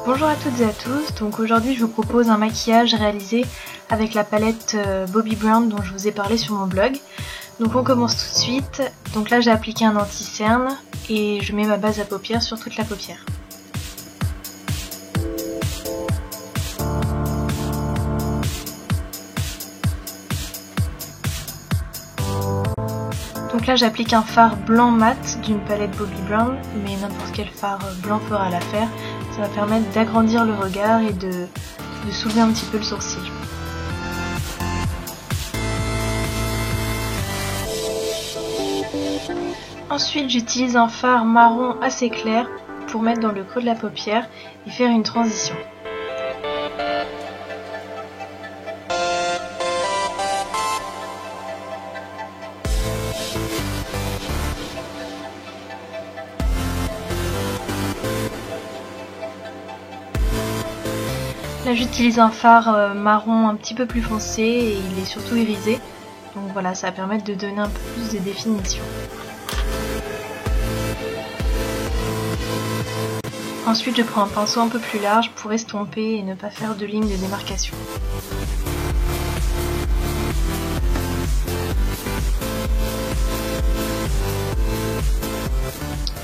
Bonjour à toutes et à tous, donc aujourd'hui je vous propose un maquillage réalisé avec la palette Bobbi Brown dont je vous ai parlé sur mon blog. Donc on commence tout de suite, donc là j'ai appliqué un anti-cerne et je mets ma base à paupières sur toute la paupière. Donc là j'applique un fard blanc mat d'une palette Bobbi Brown, mais n'importe quel fard blanc fera l'affaire. Ça va permettre d'agrandir le regard et de soulever un petit peu le sourcil. Ensuite j'utilise un fard marron assez clair pour mettre dans le creux de la paupière et faire une transition. Là j'utilise un fard marron un petit peu plus foncé et il est surtout irisé. Donc voilà, ça va permettre de donner un peu plus de définition. Ensuite je prends un pinceau un peu plus large pour estomper et ne pas faire de ligne de démarcation.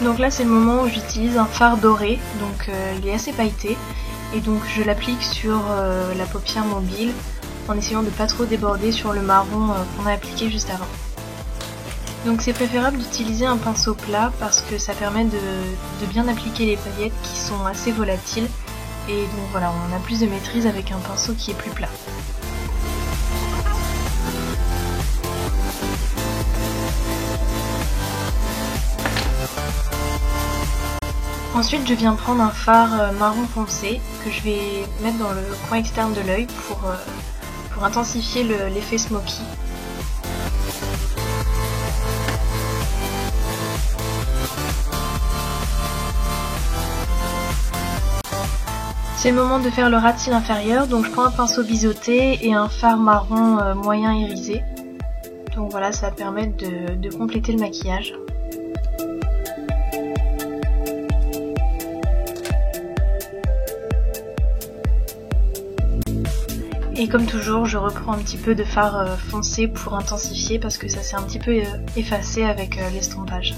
Donc là c'est le moment où j'utilise un fard doré, donc il est assez pailleté. Et donc je l'applique sur la paupière mobile en essayant de ne pas trop déborder sur le marron qu'on a appliqué juste avant. Donc c'est préférable d'utiliser un pinceau plat parce que ça permet de bien appliquer les paillettes qui sont assez volatiles. Et donc voilà, on a plus de maîtrise avec un pinceau qui est plus plat. Ensuite je viens prendre un fard marron foncé que je vais mettre dans le coin externe de l'œil pour intensifier l'effet smoky. C'est le moment de faire le ras de cils inférieur, donc je prends un pinceau biseauté et un fard marron moyen irisé. Donc voilà, ça va permettre de compléter le maquillage. Et comme toujours, je reprends un petit peu de fard foncé pour intensifier parce que ça s'est un petit peu effacé avec l'estompage.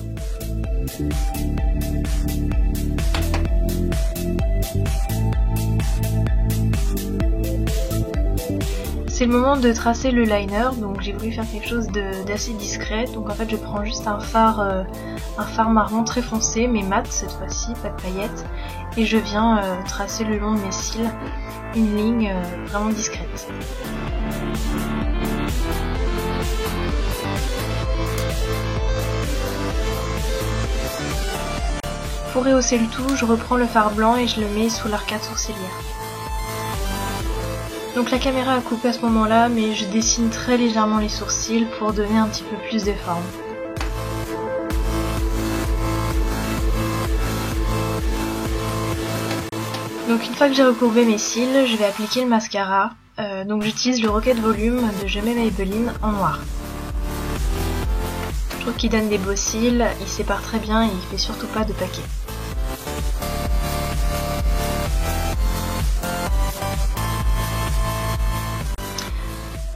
C'est le moment de tracer le liner, donc j'ai voulu faire quelque chose d'assez discret. Donc en fait je prends juste un fard marron très foncé mais mat cette fois-ci, pas de paillettes. Et je viens tracer le long de mes cils une ligne vraiment discrète. Pour rehausser le tout, je reprends le fard blanc et je le mets sous l'arcade sourcilière. Donc la caméra a coupé à ce moment-là, mais je dessine très légèrement les sourcils pour donner un petit peu plus de forme. Donc une fois que j'ai recourbé mes cils, je vais appliquer le mascara. Donc j'utilise le Rocket Volume de Je m'aime Maybelline en noir. Je trouve qu'il donne des beaux cils, il sépare très bien et il fait surtout pas de paquet.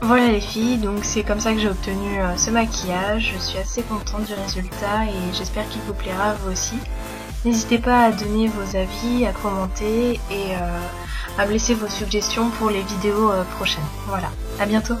Voilà les filles, donc c'est comme ça que j'ai obtenu ce maquillage. Je suis assez contente du résultat et j'espère qu'il vous plaira à vous aussi. N'hésitez pas à donner vos avis, à commenter et à me laisser vos suggestions pour les vidéos prochaines. Voilà, à bientôt!